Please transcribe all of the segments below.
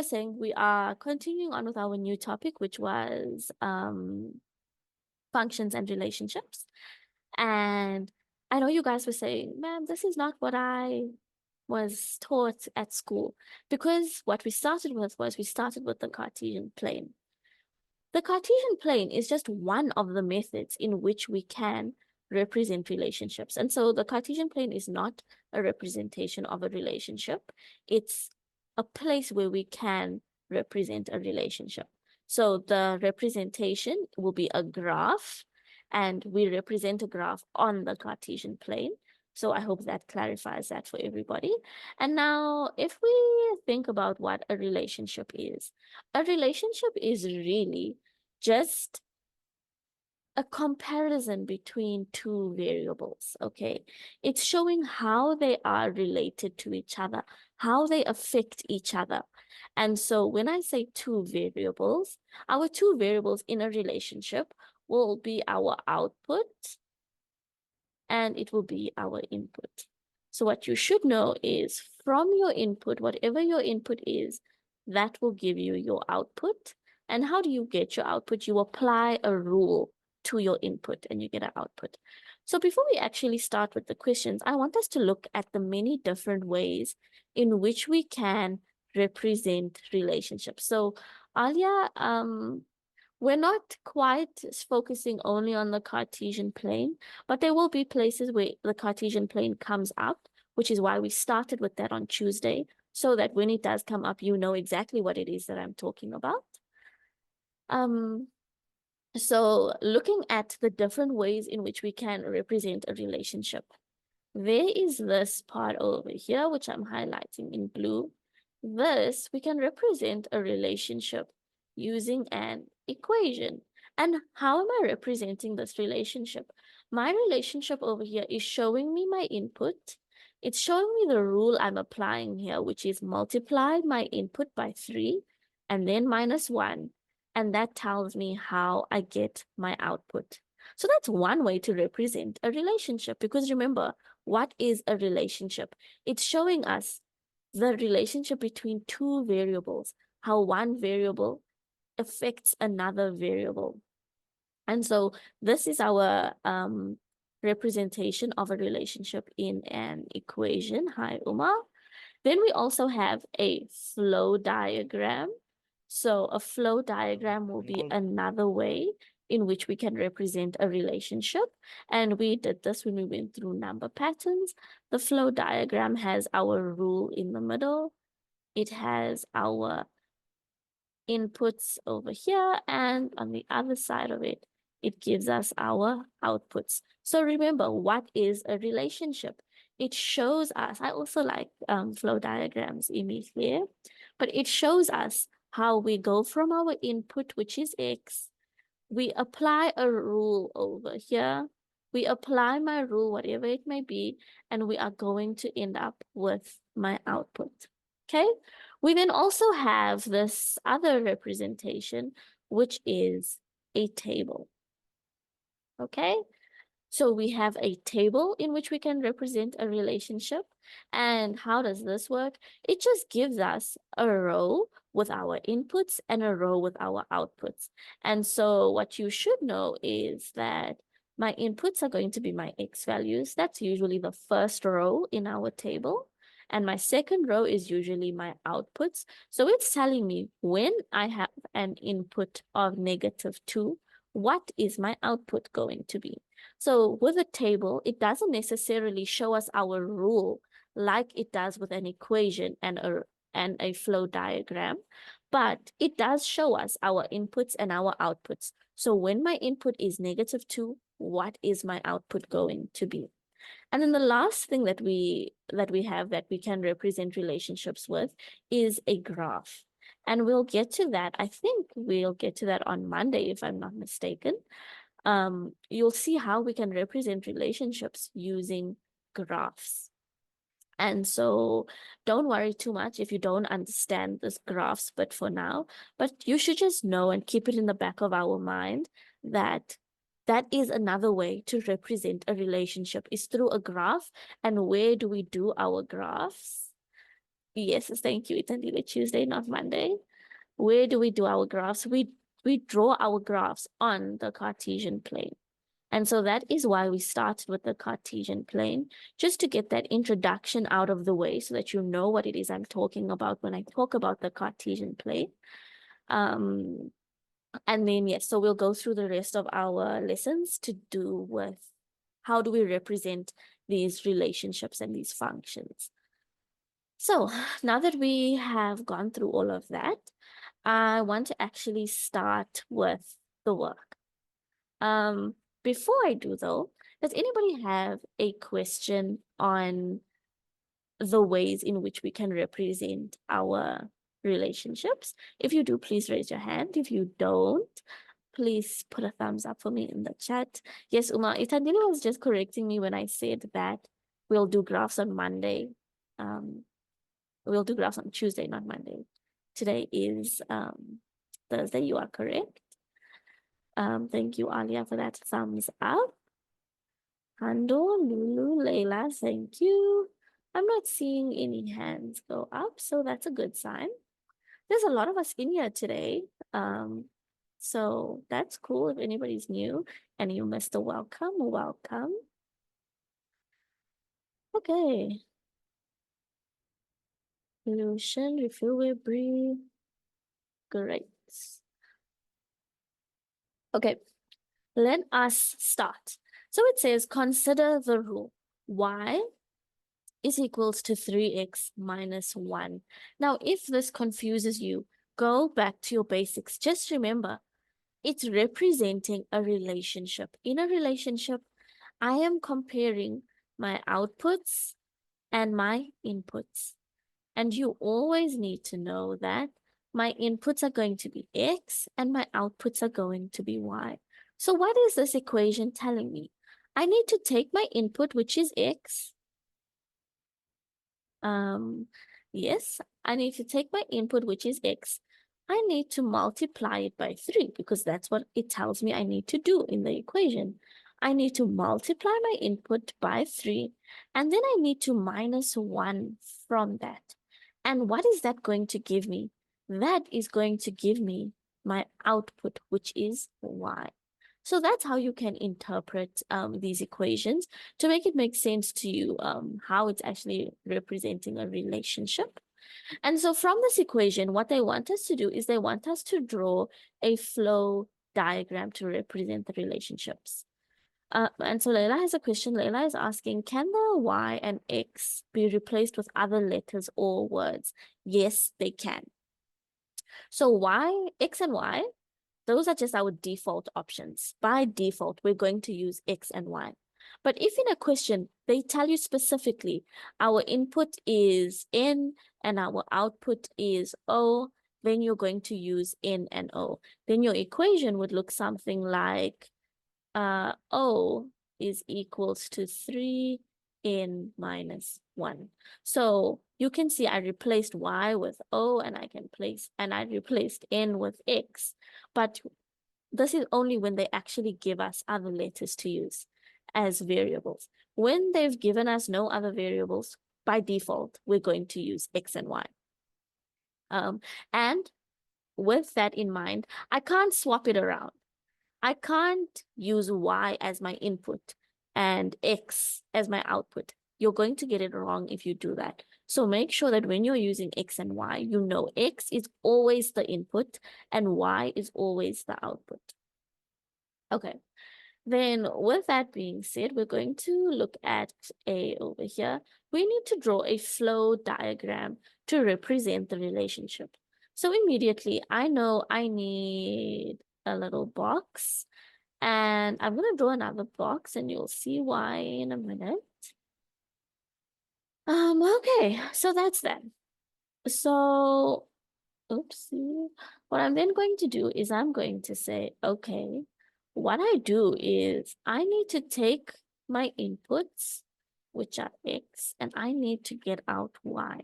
saying, we are continuing on with our new topic, which was functions and relationships. And I know you guys were saying, ma'am, this is not what I was taught at school. Because what we started with was we started with the Cartesian plane. The Cartesian plane is just one of the methods in which we can represent relationships. And so the Cartesian plane is not a representation of a relationship. It's a place where we can represent a relationship. So the representation will be a graph, and we represent a graph on the Cartesian plane. So I hope that clarifies that for everybody. And now, if we think about what a relationship is really just a comparison between two variables, okay? It's showing how they are related to each other, how they affect each other. And so when I say two variables, our two variables in a relationship will be our output and it will be our input. So what you should know is from your input, whatever your input is, that will give you your output. And how do you get your output? You apply a rule to your input and you get an output. So before we actually start with the questions, I want us to look at the many different ways in which we can represent relationships. So Alia, we're not quite focusing only on the Cartesian plane, but there will be places where the Cartesian plane comes up, which is why we started with that on Tuesday, so that when it does come up, you know exactly what it is that I'm talking about. Um, so looking at the different ways in which we can represent a relationship, there is this part over here, which I'm highlighting in blue. This, we can represent a relationship using an equation. And how am I representing this relationship? My relationship over here is showing me my input. It's showing me the rule I'm applying here, which is multiply my input by 3 and then minus 1. And that tells me how I get my output. So that's one way to represent a relationship, because remember, what is a relationship? It's showing us the relationship between two variables, how one variable affects another variable. And so this is our representation of a relationship in an equation. Hi, Uma. Then we also have a flow diagram. So a flow diagram will be another way in which we can represent a relationship. And we did this when we went through number patterns. The flow diagram has our rule in the middle. It has our inputs over here, and on the other side of it, it gives us our outputs. So remember, what is a relationship? It shows us, I also like flow diagrams in here, but it shows us how we go from our input, which is X, we apply a rule over here, we apply my rule, whatever it may be, and we are going to end up with my output. Okay, we then also have this other representation, which is a table. Okay, so we have a table in which we can represent a relationship. And how does this work? It just gives us a row with our inputs and a row with our outputs. And so what you should know is that my inputs are going to be my X values. That's usually the first row in our table. And my second row is usually my outputs. So it's telling me when I have an input of -2, what is my output going to be? So with a table, it doesn't necessarily show us our rule like it does with an equation and a flow diagram, but it does show us our inputs and our outputs. So when my input is -2, what is my output going to be? And then the last thing that we have that we can represent relationships with is a graph. And we'll get to that. I think we'll get to that on Monday, if I'm not mistaken. You'll see how we can represent relationships using graphs. And so don't worry too much if you don't understand this graphs, but for now, but you should just know and keep it in the back of our mind that that is another way to represent a relationship is through a graph. And where do we do our graphs? Yes, thank you. It's indeed Tuesday, not Monday. Where do we do our graphs? We draw our graphs on the Cartesian plane. And so that is why we started with the Cartesian plane, just to get that introduction out of the way so that you know what it is I'm talking about when I talk about the Cartesian plane. And then, yes, so we'll go through the rest of our lessons to do with how do we represent these relationships and these functions. So now that we have gone through all of that, I want to actually start with the work. Before I do though, does anybody have a question on the ways in which we can represent our relationships? If you do, please raise your hand. If you don't, please put a thumbs up for me in the chat. Yes, Uma, Itandile was just correcting me when I said that we'll do graphs on Monday. We'll do graphs on Tuesday, not Monday. Today is Thursday. You are correct. Thank you, Alia, for that thumbs up. Hando, Lulu, Layla, thank you. I'm not seeing any hands go up, so that's a good sign. There's a lot of us in here today. So that's cool. If anybody's new and you missed a welcome, welcome. Okay. Lucian, refill, we breathe. Great. Okay, let us start. So it says, consider the rule. Y is equals to 3x minus 1. Now, if this confuses you, go back to your basics. Just remember, it's representing a relationship. In a relationship, I am comparing my outputs and my inputs. And you always need to know that my inputs are going to be x and my outputs are going to be y. So what is this equation telling me? I need to take my input, which is x. Yes, I need to take my input, which is x. I need to multiply it by 3 because that's what it tells me I need to do in the equation. I need to multiply my input by 3, and then I need to minus 1 from that. And what is that going to give me? That is going to give me my output, which is y. So that's how you can interpret these equations to make it make sense to you, how it's actually representing a relationship. And so from this equation, what they want us to do is they want us to draw a flow diagram to represent the relationships. And so Layla has a question. Layla is asking, can the y and x be replaced with other letters or words? Yes, they can. So y, x and y, those are just our default options. By default, we're going to use x and y. But if in a question, they tell you specifically, our input is n and our output is o, then you're going to use n and o. Then your equation would look something like o is equals to 3n minus 1. So you can see I replaced y with o, and I replaced n with x. But this is only when they actually give us other letters to use as variables. When they've given us no other variables, by default, we're going to use x and y. And with that in mind, I can't swap it around. I can't use y as my input and x as my output. You're going to get it wrong if you do that. So make sure that when you're using x and y, you know x is always the input and y is always the output. Okay. Then with that being said, we're going to look at A over here. We need to draw a flow diagram to represent the relationship. So immediately I know I need a little box, and I'm going to draw another box and you'll see why in a minute. Okay, so that's that. So, oopsie. What I'm then going to do is I'm going to say, okay, what I do is I need to take my inputs, which are x, and I need to get out y.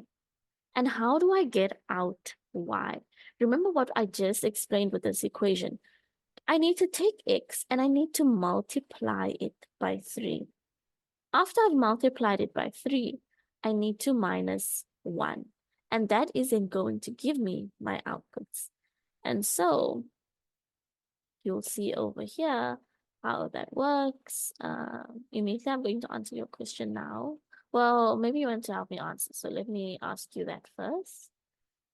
And how do I get out y? Remember what I just explained with this equation. I need to take x and I need to multiply it by 3. After I've multiplied it by 3, I need to minus 1. And that isn't going to give me my outputs. And so you'll see over here how that works. Immediately, I'm going to answer your question now. Well, maybe you want to help me answer. So let me ask you that first.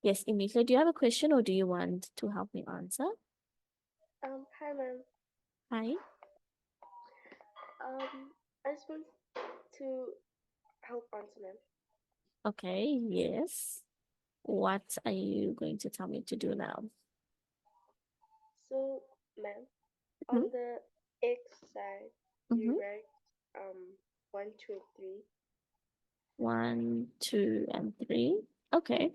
Yes, Immediately, do you have a question or do you want to help me answer? Hi, ma'am. Hi. I just want to help answer, ma'am. Okay, yes. What are you going to tell me to do now? So, ma'am, Mm-hmm. on the X side, you Mm-hmm. write 1, 2, and 3. 1, 2, and 3. Okay.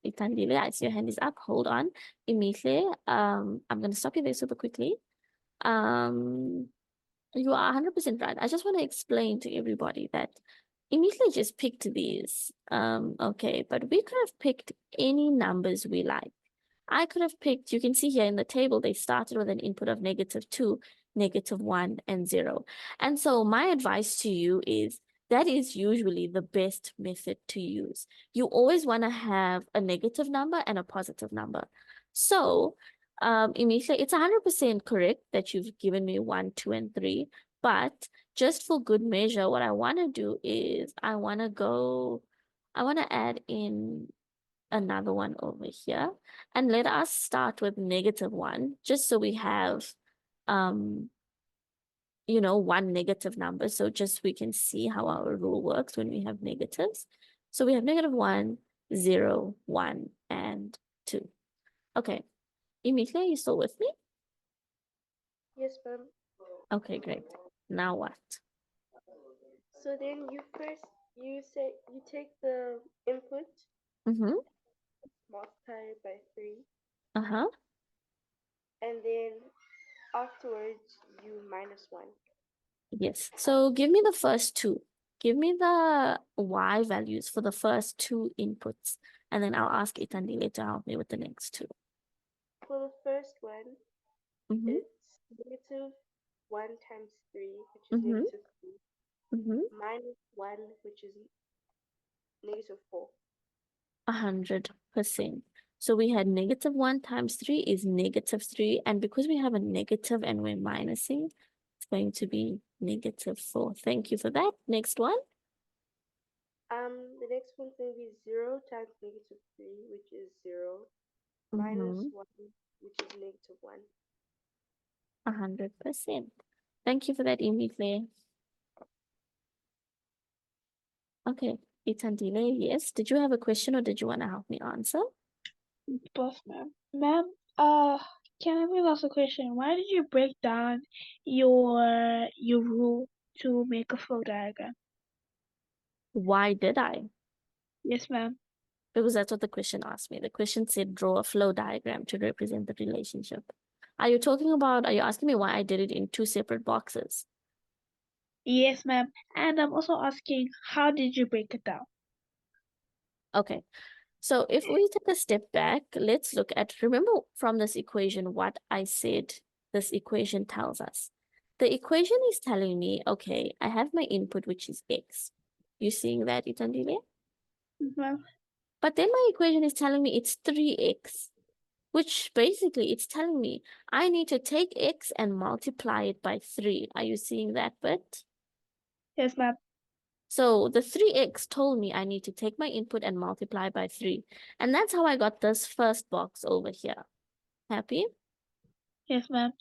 Itandile, I see your hand is up. Hold on. Immediately, I'm gonna stop you there super quickly. Um, you are 100% right. I just want to explain to everybody that immediately just picked these. Okay, but we could have picked any numbers we like. I could have picked, you can see here in the table, they started with an input of -2, -1, and 0. And so my advice to you is that is usually the best method to use. You always want to have a negative number and a positive number. So immediately, it's 100% correct that you've given me 1, 2, and 3. But just for good measure, what I want to do is I want to add in another one over here. And let us start with -1, just so we have, um, one negative number. So just we can see how our rule works when we have negatives. So we have -1, 0, 1, and 2. Okay. Immediately, are you still with me? Yes, ma'am. Okay, great. Now what? So then you take the input, Mm-hmm. multiply it by 3, Uh-huh. and then afterwards you minus 1. Yes. So give me the first two. Give me the y values for the first two inputs, and then I'll ask Itandile to help me with the next two. For the first one, Mm-hmm. it's -1 times 3, which is Mm-hmm. -3, Mm-hmm. minus 1, which is -4. 100%. So we had -1 times 3 is -3, and because we have a negative and we're minusing, it's going to be -4. Thank you for that. Next one. The next one's going to be 0 times -3, which is 0, minus Mm-hmm. 1, which is -1. 100%. Thank you for that, Emily. Okay, Itandile, yes. Did you have a question or did you want to help me answer? Both, ma'am. Ma'am, can I please ask a question? Why did you break down your rule to make a flow diagram? Why did I? Yes, ma'am. Because that's what the question asked me. The question said draw a flow diagram to represent the relationship. Are you asking me why I did it in two separate boxes? Yes, ma'am. And I'm also asking, how did you break it down? Okay. So if we take a step back, let's look at, remember from this equation what I said this equation tells us. The equation is telling me, okay, I have my input, which is x. You seeing that, Itandile? Ma'am. But then my equation is telling me it's 3x, which basically it's telling me I need to take x and multiply it by 3. Are you seeing that bit? Yes, ma'am. So the 3x told me I need to take my input and multiply by 3. And that's how I got this first box over here. Happy? Yes, ma'am.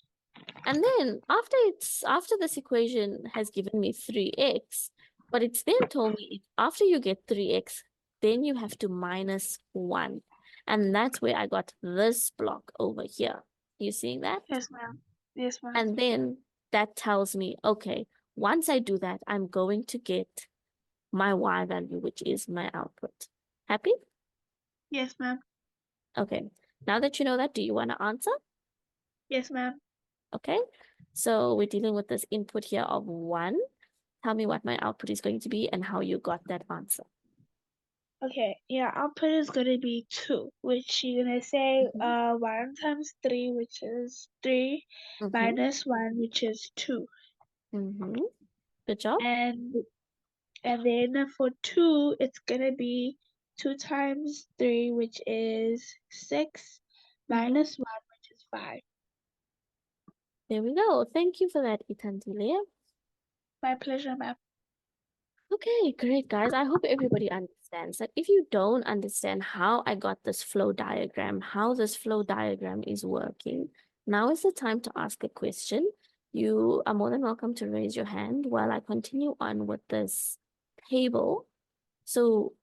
And then after this equation has given me 3x, but it's then told me after you get 3x, then you have to minus 1. And that's where I got this block over here. You seeing that? Yes, ma'am. Yes, ma'am. And then that tells me, okay, once I do that, I'm going to get my y value, which is my output. Happy? Yes, ma'am. Okay. Now that you know that, do you want to answer? Yes, ma'am. Okay. So we're dealing with this input here of 1. Tell me what my output is going to be and how you got that answer. Okay, yeah, output is gonna be 2, which you're gonna say 1 times 3, which is 3, Mm-hmm. minus 1, which is 2. Mm-hmm. Good job. And then for 2, it's gonna be 2 times 3, which is 6, minus 1, which is 5. There we go. Thank you for that, Itanzile. My pleasure, ma'am. Okay, great, guys. I hope everybody understands that. If you don't understand how I got this flow diagram, how this flow diagram is working, now is the time to ask a question. You are more than welcome to raise your hand while I continue on with this table. So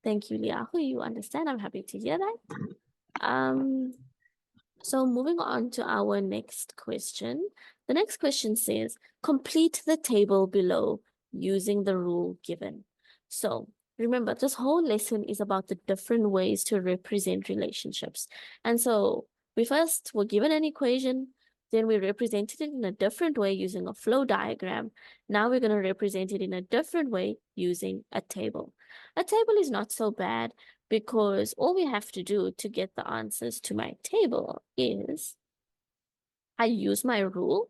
thank you, Liahu. You understand. I'm happy to hear that. So moving on to our next question. The next question says, complete the table below using the rule given. So remember, this whole lesson is about the different ways to represent relationships. And so we first were given an equation, then we represented it in a different way using a flow diagram. Now we're going to represent it in a different way using a table. A table is not so bad, because all we have to do to get the answers to my table is I use my rule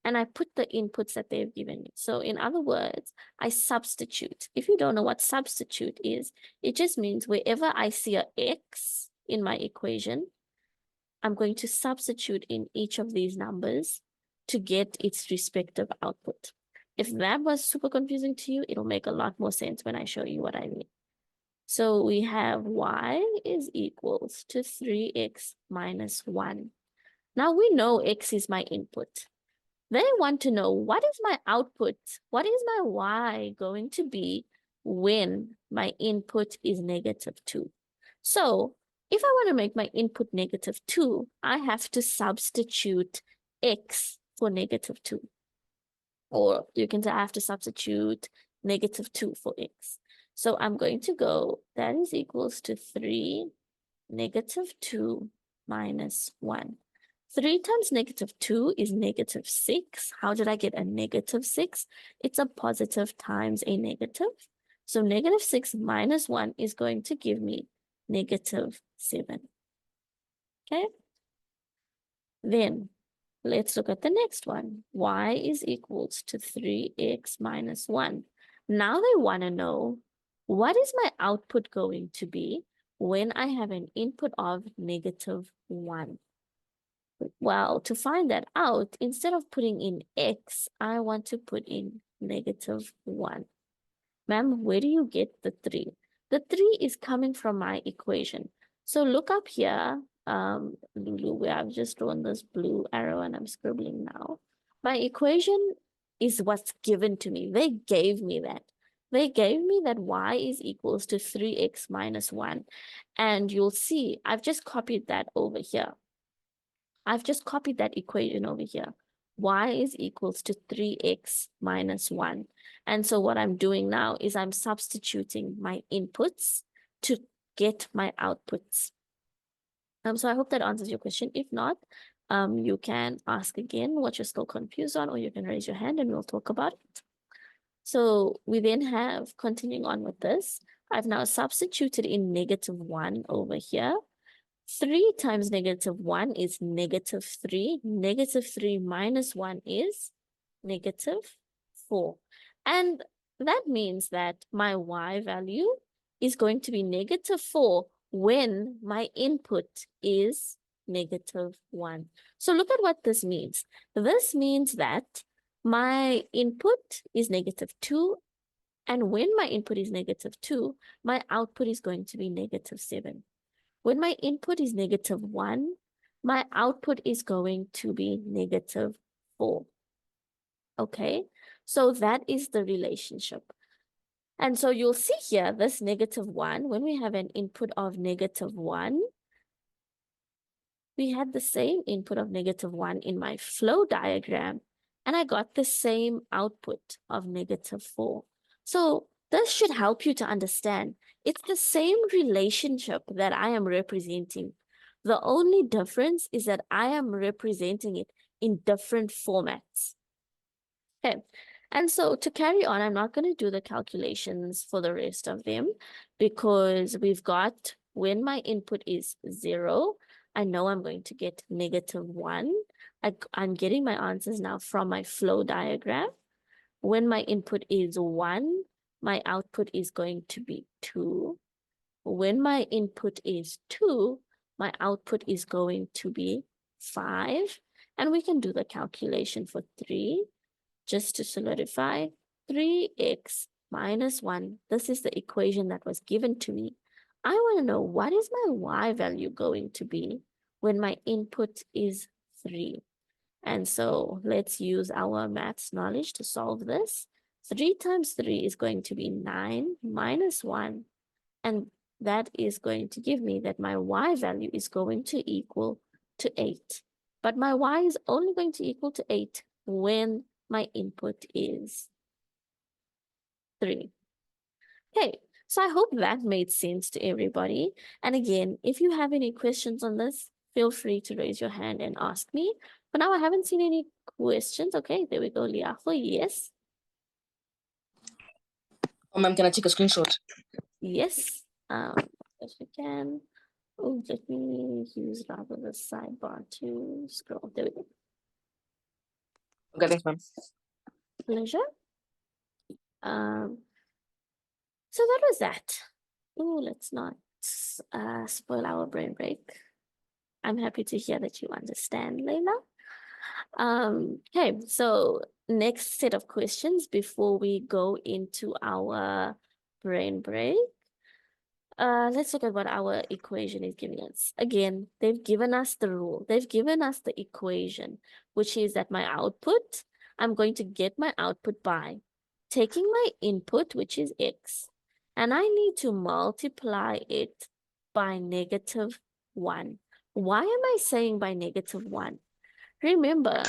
and I put the inputs that they've given me. So in other words, I substitute. If you don't know what substitute is, it just means wherever I see a x in my equation, I'm going to substitute in each of these numbers to get its respective output. If that was super confusing to you, it'll make a lot more sense when I show you what I mean. So we have y is equals to 3x minus 1. Now we know x is my input. They want to know, what is my output? What is my y going to be when my input is -2? So if I want to make my input -2, I have to substitute x for -2. Or you can say I have to substitute -2 for x. So I'm going to go, that is equals to 3, -2 minus 1. 3 times -2 is -6. How did I get a -6? It's a positive times a negative. So -6 minus 1 is going to give me -7. Okay? Then let's look at the next one. Y is equals to 3x minus 1. Now they want to know, what is my output going to be when I have an input of -1? Well, to find that out, instead of putting in x, I want to put in -1. Ma'am, where do you get the 3? The 3 is coming from my equation. So look up here, Lulu, where I've just drawn this blue arrow and I'm scribbling now. My equation is what's given to me. They gave me that. They gave me that y is equals to 3x minus 1. And you'll see, I've just copied that over here. I've just copied that equation over here. Y is equals to 3x minus 1. And so what I'm doing now is I'm substituting my inputs to get my outputs. So I hope that answers your question. If not, you can ask again what you're still confused on, or you can raise your hand and we'll talk about it. So we then have, continuing on with this, I've now substituted in -1 over here. 3 times -1 is -3. -3 minus 1 is -4. And that means that my y value is going to be -4 when my input is -1. So look at what this means. This means that my input is -2, and when my input is -2, my output is going to be -7. When my input is -1, my output is going to be -4. Okay, so that is the relationship. And so you'll see here, this -1, when we have an input of -1, we had the same input of -1 in my flow diagram, and I got the same output of -4. So this should help you to understand. It's the same relationship that I am representing. The only difference is that I am representing it in different formats. Okay, and so to carry on, I'm not going to do the calculations for the rest of them, because we've got, when my input is 0, I know I'm going to get -1. I'm getting my answers now from my flow diagram. When my input is 1, my output is going to be 2. when my input is 2, my output is going to be 5. And we can do the calculation for 3 just to solidify. 3x minus 1. This is the equation that was given to me. I want to know, what is my y value going to be when my input is 3? And so let's use our maths knowledge to solve this. 3 times 3 is going to be 9 minus 1. And that is going to give me that my y value is going to equal to 8. But my y is only going to equal to 8 when my input is 3. Okay, so I hope that made sense to everybody. And again, if you have any questions on this, feel free to raise your hand and ask me. For now, I haven't seen any questions. Okay, there we go, Liafo. Yes. Oh, ma'am, can I take a screenshot? Yes. Yes, we can. Oh, let me use rather the sidebar to scroll. There we go. Okay, thanks, ma'am. Pleasure. So that was that. Oh, let's not spoil our brain break. I'm happy to hear that you understand, Layla. Okay, so next set of questions before we go into our brain break. Let's look at what our equation is giving us. Again, they've given us the rule. They've given us the equation, which is that my output, I'm going to get my output by taking my input, which is x, and I need to multiply it by -1. Why am I saying by -1? Remember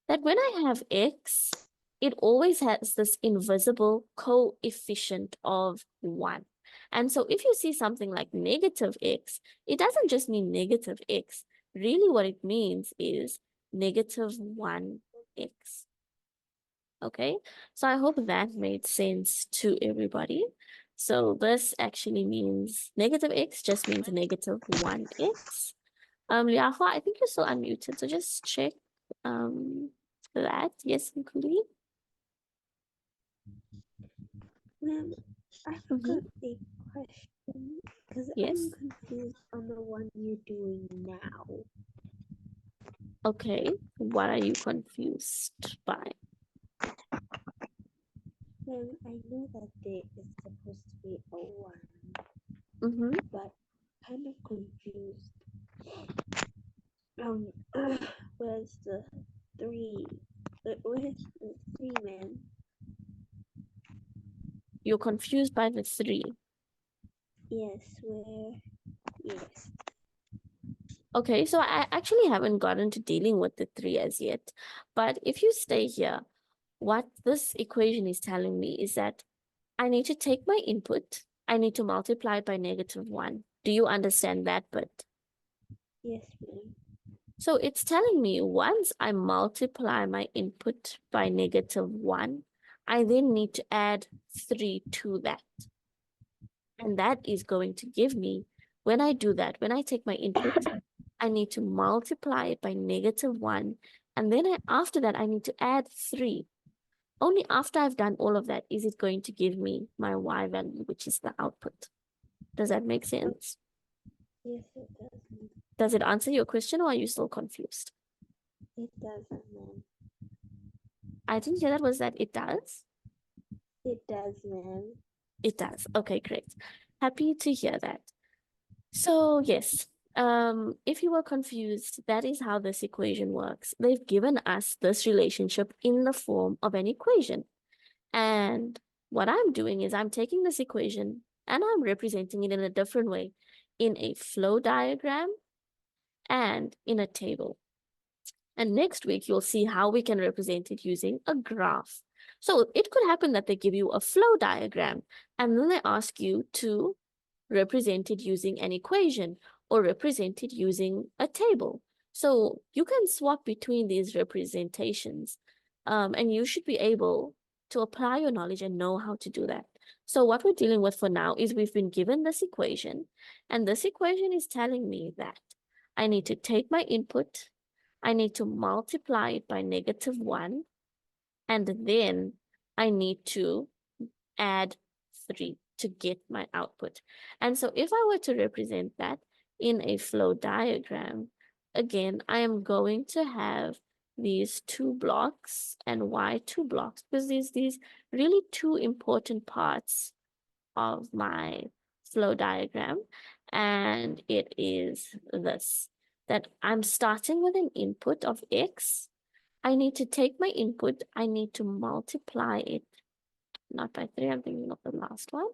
that when I have x, it always has this invisible coefficient of 1. And so if you see something like -x, it doesn't just mean -x. Really what it means is -1x. Okay, so I hope that made sense to everybody. So this actually means -x just means -1x. Liafa, I think you're still unmuted, so just check that. Yes, Nkuli? Ma'am, I forgot a question because Yes. I'm confused on the one you're doing now. Okay, what are you confused by? Ma'am, I know that there is supposed to be a 1, Mm-hmm. but kind of confused. Where's the 3? Where's the 3, ma'am? You're confused by the 3. Yes, where? Yes. Okay, so I actually haven't gotten to dealing with the 3 as yet. But if you stay here, what this equation is telling me is that I need to take my input, I need to multiply it by -1. Do you understand that bit? Yes, ma'am. So it's telling me once I multiply my input by -1, I then need to add 3 to that. And that is going to give me, when I do that, when I take my input, I need to multiply it by -1. And then after that, I need to add 3. Only after I've done all of that is it going to give me my y value, which is the output. Does that make sense? Yes, it does, ma'am. Does it answer your question, or are you still confused? It doesn't, ma'am. I didn't hear that. Was that it does? It does, ma'am. It does. Okay, great. Happy to hear that. So yes, if you were confused, that is how this equation works. They've given us this relationship in the form of an equation. And what I'm doing is I'm taking this equation and I'm representing it in a different way, in a flow diagram and in a table. And next week, you'll see how we can represent it using a graph. So it could happen that they give you a flow diagram and then they ask you to represent it using an equation or represent it using a table. So you can swap between these representations and you should be able to apply your knowledge and know how to do that. So what we're dealing with for now is we've been given this equation, and this equation is telling me that I need to take my input, I need to multiply it by -1, and then I need to add 3. to get my output. And so if I were to represent that in a flow diagram, again, I am going to have these two blocks. And why two blocks? Because there's these really two important parts of my flow diagram. And it is this, that I'm starting with an input of X. I need to take my input, I need to multiply it, not by 3, I'm thinking of the last one.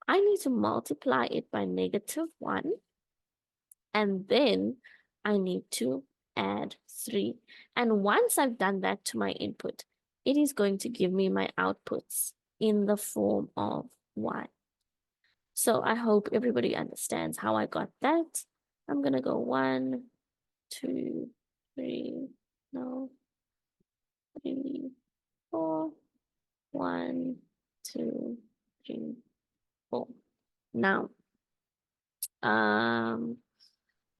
I need to multiply it by -1, and then I need to add 3. And once I've done that to my input, it is going to give me my outputs in the form of Y. So I hope everybody understands how I got that. I'm going to go 1, 2, 3, no, 3, 4, 1, 2, 3, 4. Now,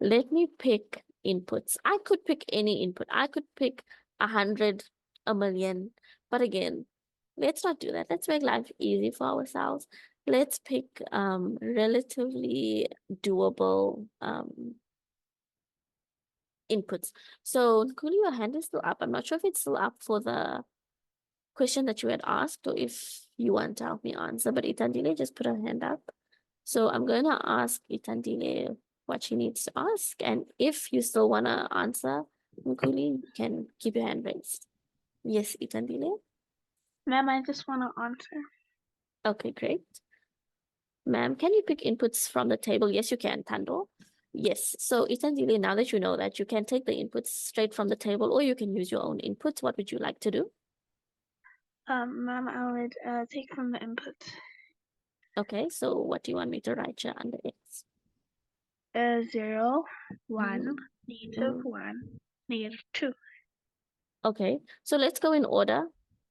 let me pick inputs. I could pick any input. I could pick 100, 1,000,000. But again, let's not do that. Let's make life easy for ourselves. Let's pick relatively doable inputs. So, Nkuli, your hand is still up. I'm not sure if it's still up for the question that you had asked or if you want to help me answer, but Itandile just put her hand up. So I'm going to ask Itandile what she needs to ask. And if you still want to answer, Nkuli, you can keep your hand raised. Yes, Itandile? Ma'am, I just want to answer. Okay, great. Ma'am, can you pick inputs from the table? Yes, you can, Tando. Yes. So Itandile, now that you know that, you can take the inputs straight from the table or you can use your own inputs. What would you like to do? Ma'am, I would take from the input. Okay, so what do you want me to write here under X? 0, 1, Mhm. -1, -2. Okay, so let's go in order.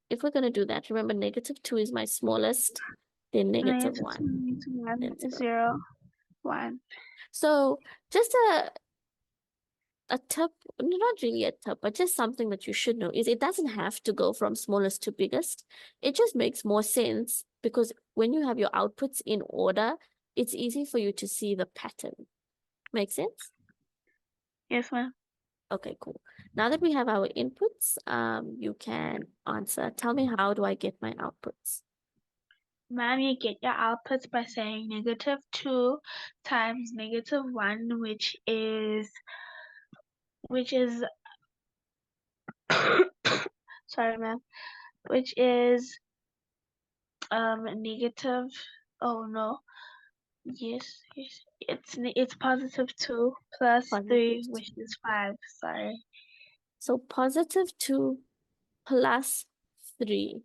If we're going to do that, remember -2 is my smallest, then -1, -1, then 0. 0, 1. So just a tip, not really a tip, but just something that you should know is it doesn't have to go from smallest to biggest. It just makes more sense because when you have your outputs in order, it's easy for you to see the pattern. Make sense? Yes, ma'am. Okay, cool. Now that we have our inputs, you can answer. Tell me, how do I get my outputs? Ma'am, you get your outputs by saying -2 times -1, which is sorry, ma'am, which is negative. Oh no, yes, it's +2 plus 3, Positive which 2. is 5. Sorry. So +2 plus 3,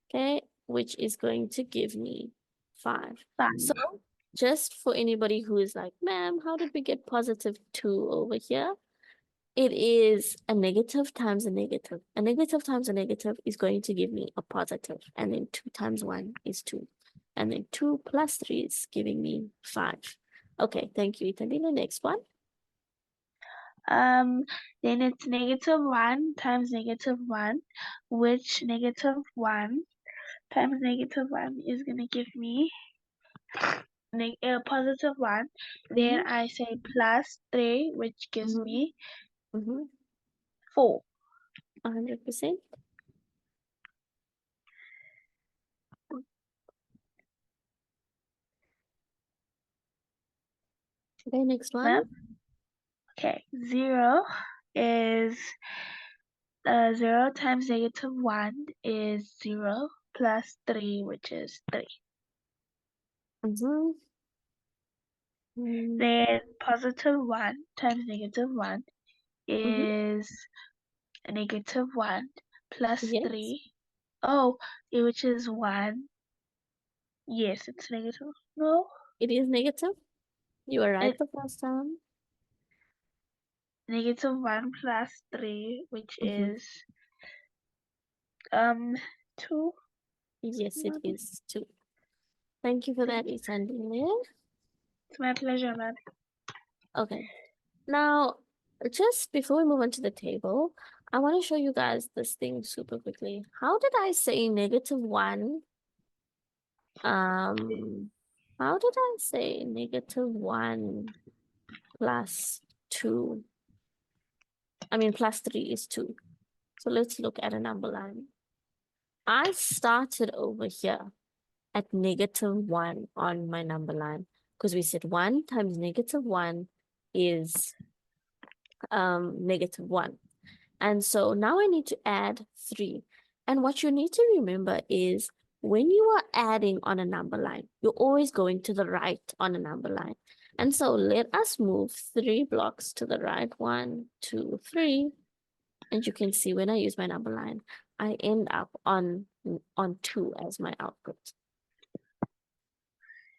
okay, which is going to give me 5. 5. So just for anybody who is like, ma'am, how did we get +2 over here? It is a negative times a negative. A negative times a negative is going to give me a positive. And then 2 times 1 is 2. And then 2 plus 3 is giving me 5. Okay, thank you, Itandile. Next one. Then it's -1 times -1, which -1 times -1 is gonna give me +1. Then I say plus 3, which gives me 4. 100%. Okay, next one. Ma'am? Okay, 0 is 0 times -1 is 0 plus 3, which is 3. Then +1 times -1 is -1 plus Yes, 3. Oh, which is 1. Yes, it's negative. No, it is negative. You were right it the first time. -1 plus 3, which is 2. Yes, it is 2. Thank you for that, Itandile. It's my pleasure, ma'am. Okay. Now, just before we move on to the table, I want to show you guys this thing super quickly. How did I say -1 How did I say -1 plus 2? I mean, plus 3 is 2. So let's look at a number line. I started over here at -1 on my number line because we said 1 times -1 is -1. And so now I need to add 3. And what you need to remember is when you are adding on a number line, you're always going to the right on a number line. And so let us move 3 blocks to the right. 1, 2, 3. And you can see when I use my number line, I end up on 2 as my output.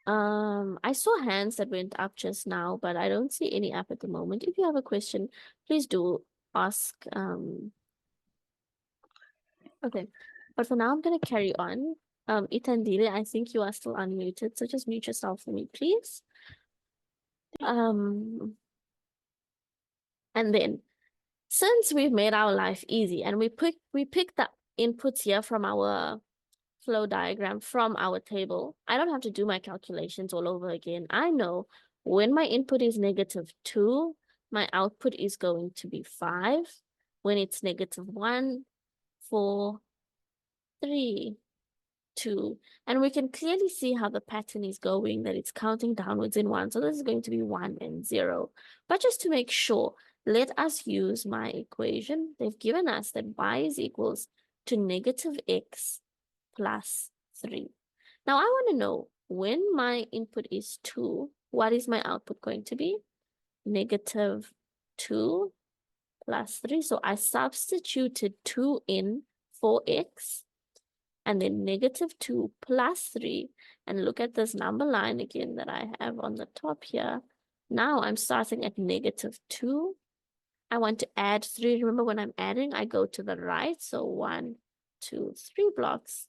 I saw hands that went up just now, but I don't see any up at the moment. If you have a question, please do ask. Okay, but for now, I'm going to carry on. Itandile, I think you are still unmuted, so just mute yourself for me, please. And then, since we've made our life easy and we pick the inputs here from our flow diagram from our table, I don't have to do my calculations all over again. I know when my input is -2, my output is going to be 5. When it's -1, 4, 3, 2. And we can clearly see how the pattern is going, that it's counting downwards in 1. So this is going to be 1 and 0. But just to make sure, let us use my equation. They've given us that y is equals to -x plus 3. Now I want to know when my input is 2, what is my output going to be? -2 plus 3. So I substituted 2 in for x, and then -2 plus 3. And look at this number line again that I have on the top here. Now I'm starting at -2. I want to add 3. Remember, when I'm adding, I go to the right. So 1, 2, 3 blocks.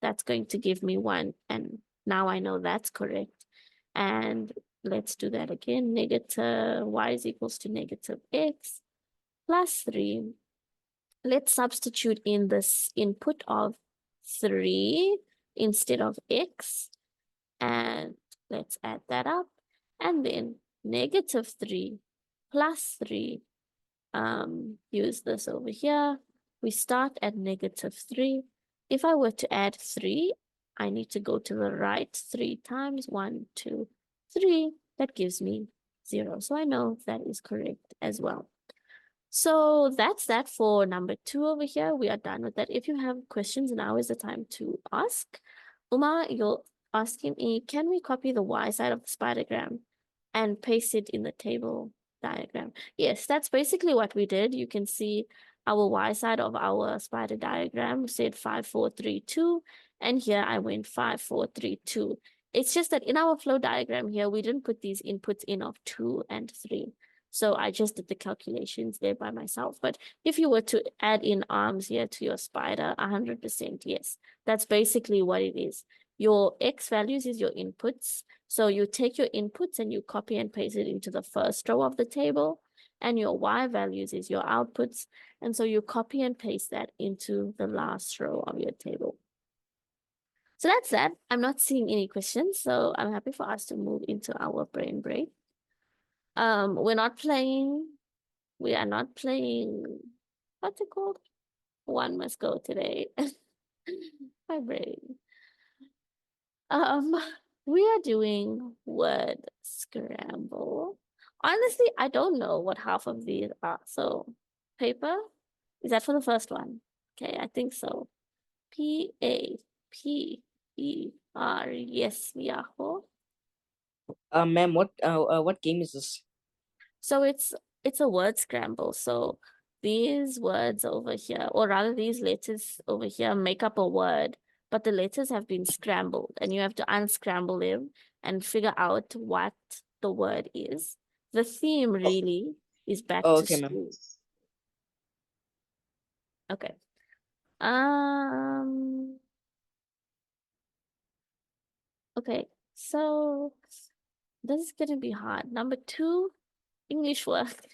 That's going to give me 1. And now I know that's correct. And let's do that again. Y is equals to -x plus 3. Let's substitute in this input of 3 instead of x. And let's add that up. And then -3 plus 3. Use this over here. We start at -3. If I were to add 3, I need to go to the right 3 times. 1, 2, 3. That gives me 0. So I know that is correct as well. So that's that for number 2 over here. We are done with that. If you have questions, now is the time to ask. Uma, you're asking me, can we copy the y side of the spidergram and paste it in the table diagram? Yes, that's basically what we did. You can see our y side of our spider diagram said 5, 4, 3, 2. And here I went 5, 4, 3, 2. It's just that in our flow diagram here, we didn't put these inputs in of 2 and 3. So I just did the calculations there by myself. But if you were to add in arms here to your spider, 100%, yes. That's basically what it is. Your X values is your inputs. So you take your inputs and you copy and paste it into the first row of the table. And your Y values is your outputs. And so you copy and paste that into the last row of your table. So that's that. I'm not seeing any questions. So I'm happy for us to move into our brain break. We are not playing, what's it called? One must go today. My brain. We are doing word scramble. Honestly, I don't know what half of these are. So paper, is that for the first one? Okay, I think so. P-A-P-E-R, yes, Yahoo. Ma'am, what game is this? So it's a word scramble. So these words over here, or rather these letters over here, make up a word, but the letters have been scrambled, and you have to unscramble them and figure out what the word is. The theme really is back to okay, ma'am. school. Okay. Okay, so this is gonna be hard. Number 2, English work.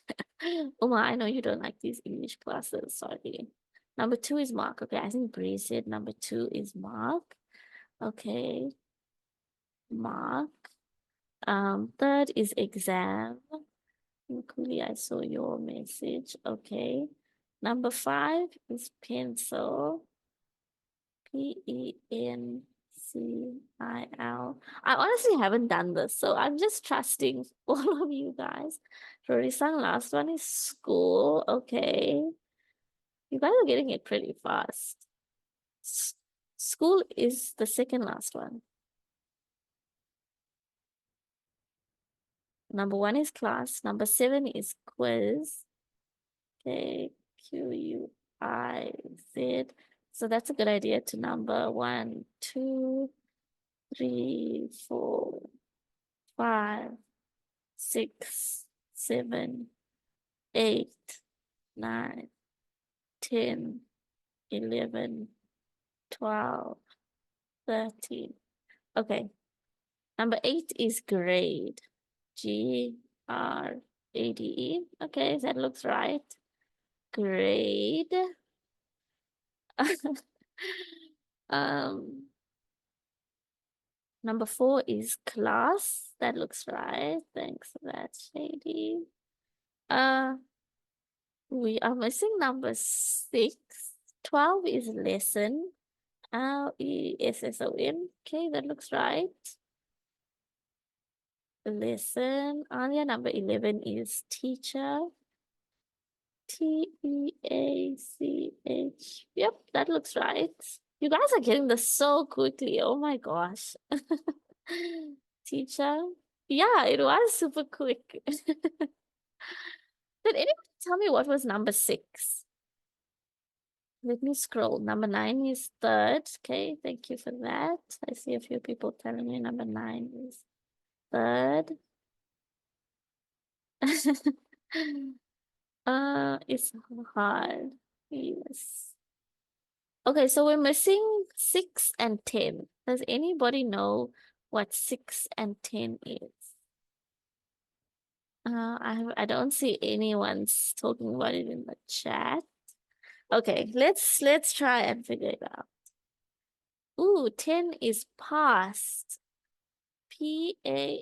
Uma, I know you don't like these English classes, sorry. Number 2 is Mark. Okay, I think Bree said number 2 is Mark. Okay. Mark. Third is exam. Luckily, I saw your message. Okay. Number 5 is pencil. Pencil. I honestly haven't done this, so I'm just trusting all of you guys. Rorisang, last one is school. Okay. You guys are getting it pretty fast. School is the second last one. Number 1 is class. Number 7 is quiz. Okay, QUIZ. So that's a good idea to number 1, 2, 3, 4, 5, 6, 7, 8, 9, 10, 11, 12, 13. Okay. Number 8 is grade. GRADE. Okay, that looks right. Grade. Number 4 is class. That looks right. Thanks for that, Shady. We are missing number 6. 12 is lesson. LESSON. Okay, that looks right. Lesson. Yeah, number 11 is teacher. TEACH. Yep, that looks right. You guys are getting this so quickly. Oh my gosh. Teacher. Yeah, it was super quick. Did anyone tell me what was number 6? Let me scroll. Number 9 is third. Okay, thank you for that. I see a few people telling me number 9 is third. It's hard. Yes. Okay, so we're missing 6 and 10. Does anybody know what 6 and 10 is? I don't see anyone's talking about it in the chat. Okay, let's try and figure it out. Ooh, 10 is past. PASSED.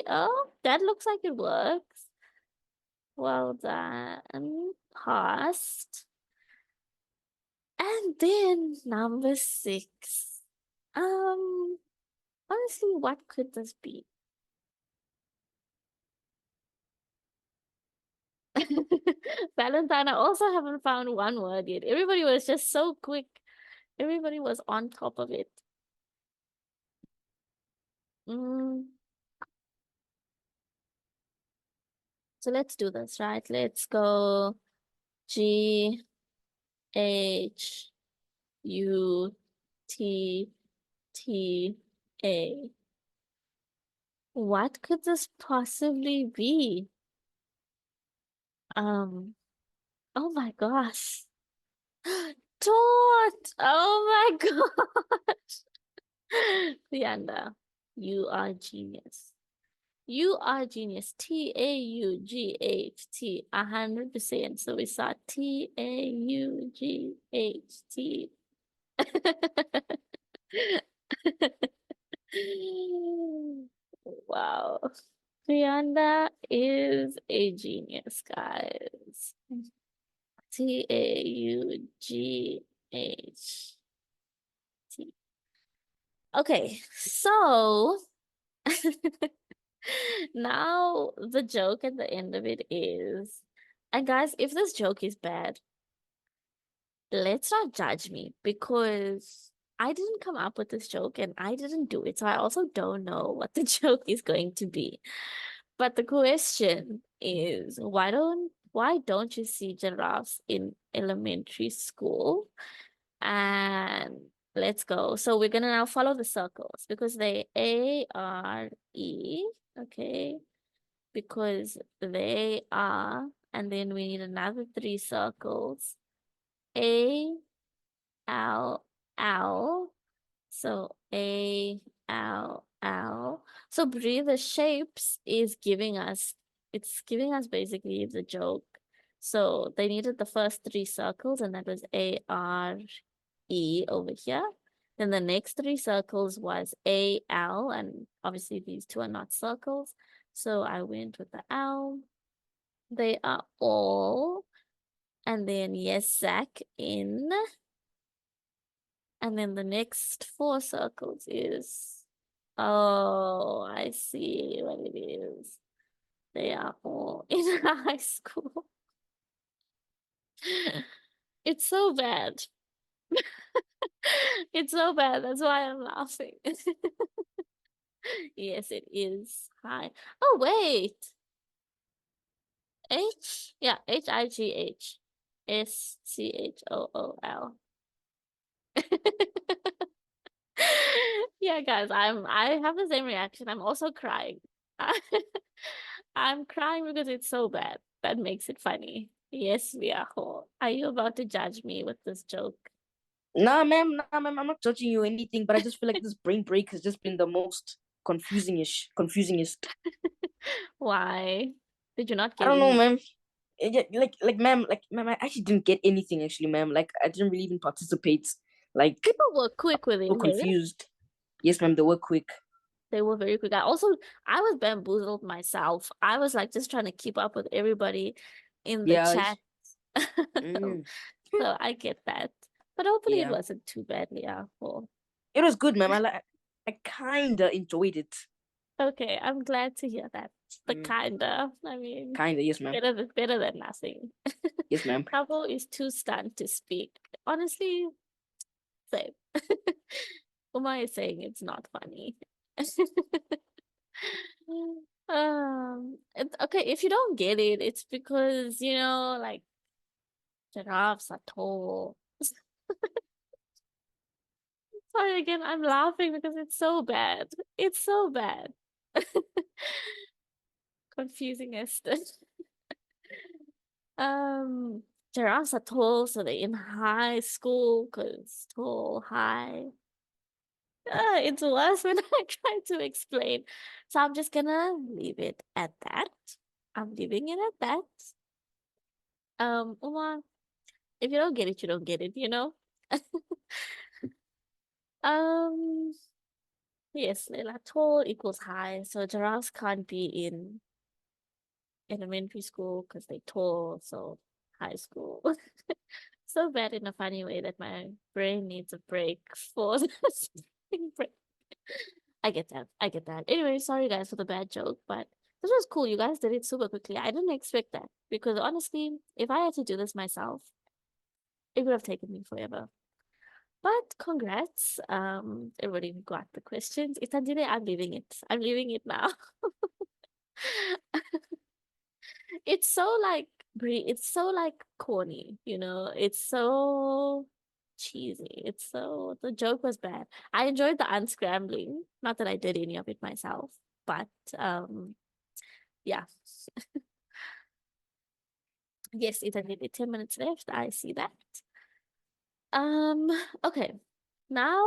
Oh, that looks like it works. Well done. Past. And then number 6. Honestly, what could this be? Valentine, I also haven't found one word yet. Everybody was just so quick. Everybody was on top of it. So let's do this, right? Let's go GHUTTA. What could this possibly be? Oh my gosh. Taught! Oh my gosh. Leander, you are genius. You are genius. TAUGHT. 100%. So we saw TAUGHT. Wow. Rihanna is a genius, guys. TAUGHT. Okay, so now the joke at the end of it is, and guys, if this joke is bad, let's not judge me because I didn't come up with this joke and I didn't do it. So I also don't know what the joke is going to be. But the question is, why don't you see giraffes in elementary school? And let's go. So we're gonna now follow the circles because they ARE, okay? Because they are, and then we need another 3 circles. ALL. So ALL. So Brie, the shapes is giving us, it's giving us basically the joke. So they needed the first 3 circles, and that was ARE over here. Then the next three circles was A, L, and obviously these two are not circles. So I went with the L. They are all. And then yes, Zach in. And then the next four circles is, oh, I see what it is. They are all in high school. It's so bad. It's so bad. That's why I'm laughing. Yes, it is high. Oh, wait. H? Yeah, HIGHSCHOOL. Yeah, guys, I have the same reaction. I'm also crying. I'm crying because it's so bad. That makes it funny. Yes, we are whole. Are you about to judge me with this joke? Nah, ma'am, I'm not judging you or anything, but I just feel like this brain break has just been the most confusingest. Why? Did you not I get don't know, any? ma'am. Yeah, ma'am, I actually didn't get anything actually, ma'am. Like, I didn't really even participate. Like, People were quick with it so here. confused. Yes, ma'am, they were quick. They were very quick. I was bamboozled myself. I was like just trying to keep up with everybody in the Yeah. chat. Mm, So I get that. But hopefully it yeah. wasn't too badly awful. It was good, ma'am. I kinda enjoyed it. Okay, I'm glad to hear that. The Mm, kinda. I mean, kinda, yes, ma'am. better than nothing. Yes, ma'am. Trouble is too stunned to speak. Honestly, same. Uma is saying it's not funny. Okay, if you don't get it, it's because, like giraffes are tall. Sorry again, I'm laughing because it's so bad. It's so bad. Confusingest. Um, Giraffes are tall, so they're in high school because tall, high. It's worse when I try to explain. So I'm just gonna leave it at that. I'm leaving it at that. Uma, if you don't get it, you don't get it, you know? Um, yes, Leila, tall equals high, so giraffes can't be in elementary school because they're tall, so high school. So bad in a funny way that my brain needs a break for this break. I get that. I get that. Anyway, sorry guys for the bad joke, but this was cool. You guys did it super quickly. I didn't expect that because honestly, if I had to do this myself, it would have taken me forever. But congrats. Everybody who got the questions. Itandile, I'm leaving it. I'm leaving it now. It's so like it's so like corny, it's so cheesy. The joke was bad. I enjoyed the unscrambling, not that I did any of it myself, but yeah. Yes, it only 10 minutes left. I see that. Okay. Now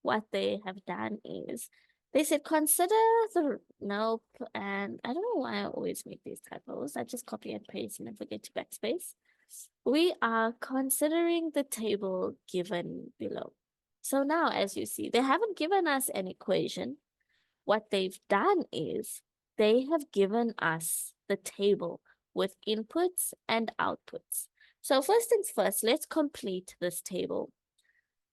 what they have done is they said consider the nope, and I don't know why I always make these typos. I just copy and paste and then forget to backspace. We are considering the table given below. So now, as you see, they haven't given us an equation. What they've done is they have given us the table with inputs and outputs. So first things first, let's complete this table.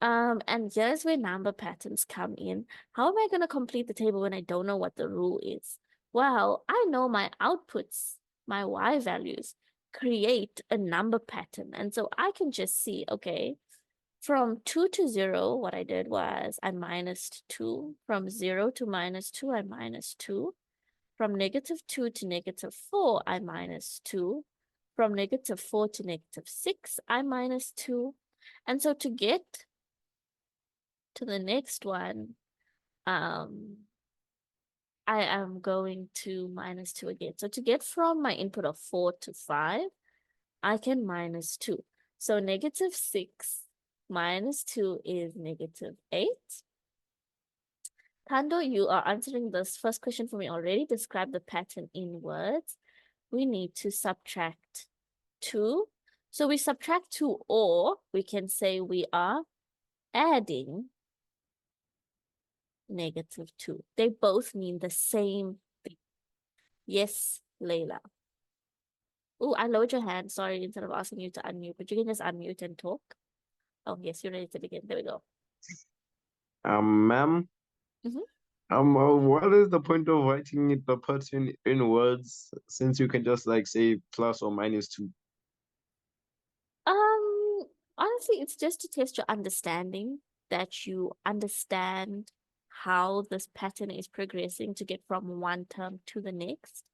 And here's where number patterns come in. How am I going to complete the table when I don't know what the rule is? Well, I know my outputs, my Y values, create a number pattern. And so I can just see, okay, from 2 to 0, what I did was I minused 2. From 0 to -2, I minus 2. From -2 to -4, I minus 2. From -4 to -6, I minus 2. And so to get to the next one, I am going to minus 2 again. So to get from my input of 4 to 5, I can minus 2. So -6 minus 2 is -8. Tando, you are answering this first question for me already. Describe the pattern in words. We need to subtract 2. So we subtract 2, or we can say we are adding -2. They both mean the same thing. Yes, Layla. Oh, I lowered your hand. Sorry, instead of asking you to unmute, but you can just unmute and talk. Oh, yes, you're ready to begin. There we go. Ma'am, Mhm. what is the point of writing the pattern in words since you can just like say plus or -2? Honestly, it's just to test your understanding, that you understand how this pattern is progressing to get from one term to the next.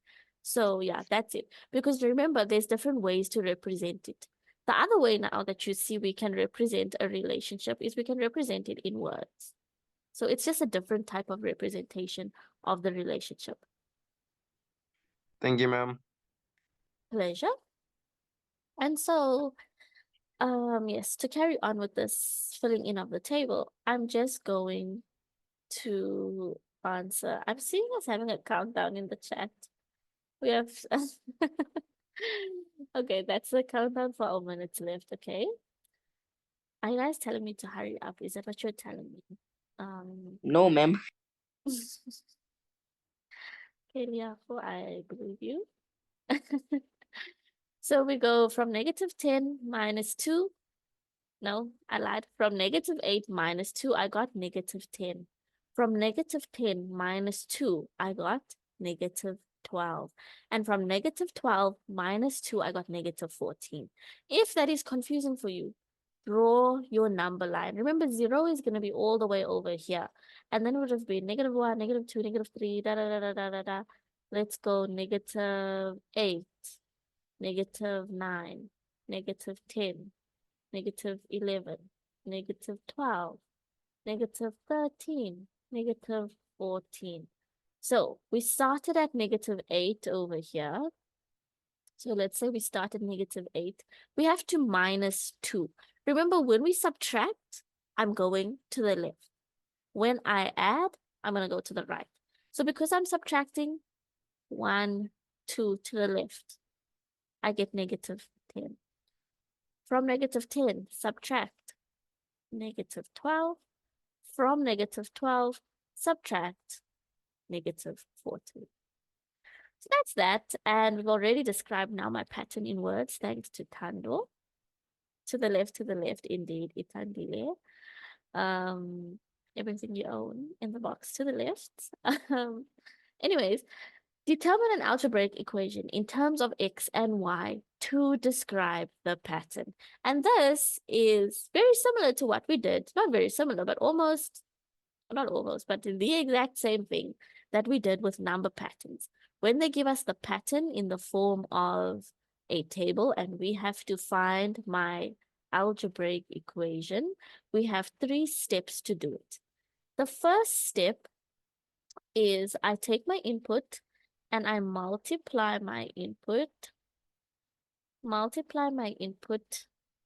So yeah, that's it. Because remember, there's different ways to represent it. The other way now that you see we can represent a relationship is we can represent it in words. So it's just a different type of representation of the relationship. Thank you, ma'am. Pleasure. And so yes, to carry on with this filling in of the table, I'm just going to answer. I'm seeing us having a countdown in the chat. We have okay, that's the countdown for all minutes left, okay? Are you guys telling me to hurry up? Is that what you're telling me? No, ma'am. Okay, Liafo, I believe you. So we go from -10 -2. No, I lied. From -8 -2, I got -10. From -10 -2, I got -12. And from -12 -2, I got -14. If that is confusing for you, draw your number line. Remember, 0 is going to be all the way over here. And then it would have been -1, -2, -3, da da da da da da da. Let's go -8, -9, -10. -11, -12, -13, -14. So we started at -8 over here. So let's say we start at -8. We have to -2. Remember, when we subtract, I'm going to the left. When I add, I'm going to go to the right. So because I'm subtracting 1, 2 to the left, I get -10. From -10, subtract -12. From -12, subtract -14. So that's that. And we've already described now my pattern in words, thanks to Tando. To the left, indeed, Itandile. Everything you own in the box to the left. Anyways, determine an algebraic equation in terms of x and y to describe the pattern. And this is very similar to what we did. Not very similar, but almost, not almost, but the exact same thing that we did with number patterns. When they give us the pattern in the form of a table and we have to find my algebraic equation, we have 3 steps to do it. The first step is I take my input and I multiply my input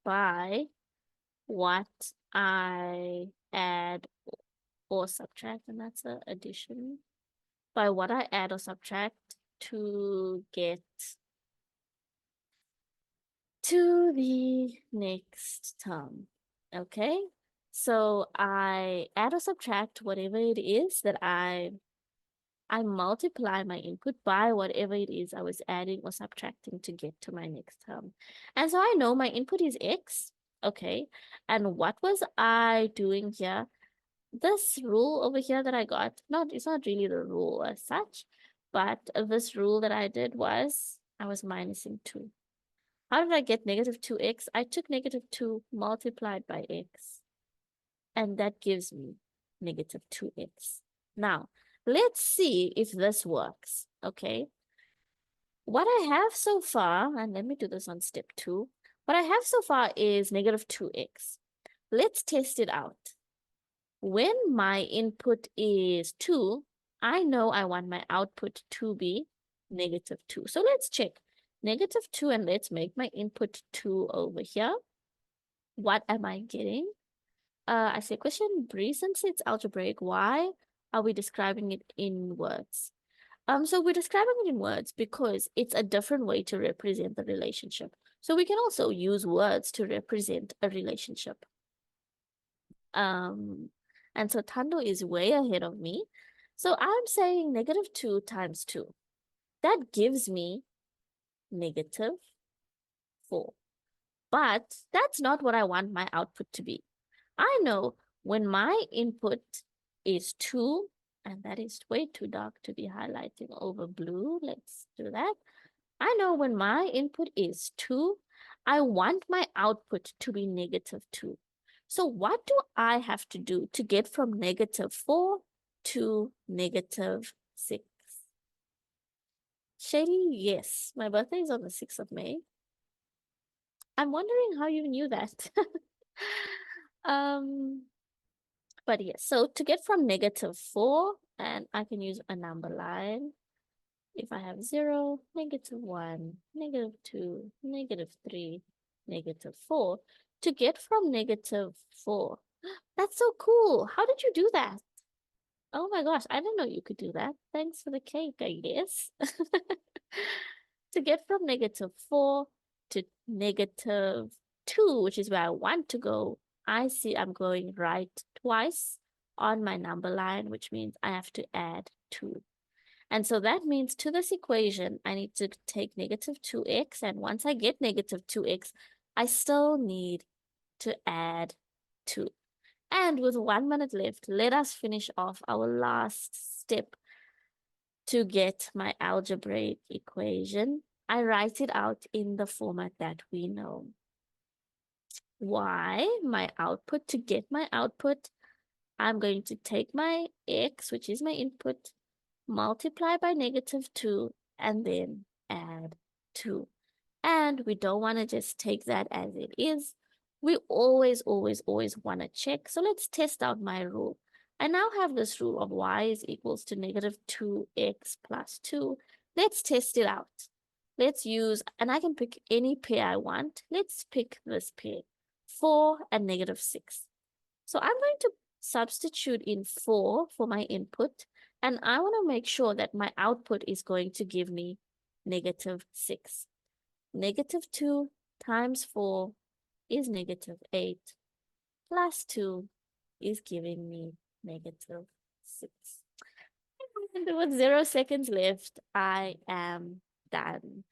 by what I add or subtract, and that's an addition, by what I add or subtract to get to the next term. Okay, so I add or subtract whatever it is that I multiply my input by whatever it is I was adding or subtracting to get to my next term. And so I know my input is x, okay? And what was I doing here? This rule over here that I got, it's not really the rule as such, but this rule that I did was I was minusing 2. How did I get -2x? I took -2 multiplied by x, and that gives me -2x. Now, let's see if this works, okay? What I have so far, and let me do this on step 2. What I have so far is -2x. Let's test it out. When my input is 2, I know I want my output to be -2. So let's check -2, and let's make my input 2 over here. What am I getting? I say question, Bree, since it's algebraic, why are we describing it in words? So we're describing it in words because it's a different way to represent the relationship. So we can also use words to represent a relationship. And so Tando is way ahead of me. So I'm saying negative 2 times 2. That gives me negative 4. But that's not what I want my output to be. I know when my input is 2, and that is way too dark to be highlighting over blue. Let's do that. I know when my input is 2, I want my output to be negative 2. So what do I have to do to get from negative 4 to negative 6? Shady, yes, my birthday is on the 6th of May. I'm wondering how you knew that. But yes, so to get from negative 4, and I can use a number line. If I have 0, negative 1, negative 2, negative 3, negative 4, to get from negative 4. That's so cool. How did you do that? Oh my gosh, I didn't know you could do that. Thanks for the cake, I guess. To get from negative 4 to negative 2, which is where I want to go, I see I'm going right twice on my number line, which means I have to add 2. And so that means to this equation, I need to take negative 2x. And once I get negative 2x, I still need to add 2. And with 1 minute left, let us finish off our last step to get my algebraic equation. I write it out in the format that we know. Y, my output, to get my output, I'm going to take my x, which is my input, multiply by negative 2, and then add 2. And we don't want to just take that as it is. We always want to check. So let's test out my rule. I now have this rule of y is equals to negative 2x plus 2. Let's test it out. Let's use, and I can pick any pair I want. Let's pick this pair, 4 and negative 6. So I'm going to substitute in 4 for my input, and I want to make sure that my output is going to give me negative 6. Negative 2 times 4 is negative 8, plus 2 is giving me negative 6. And with 0 seconds left, I am done.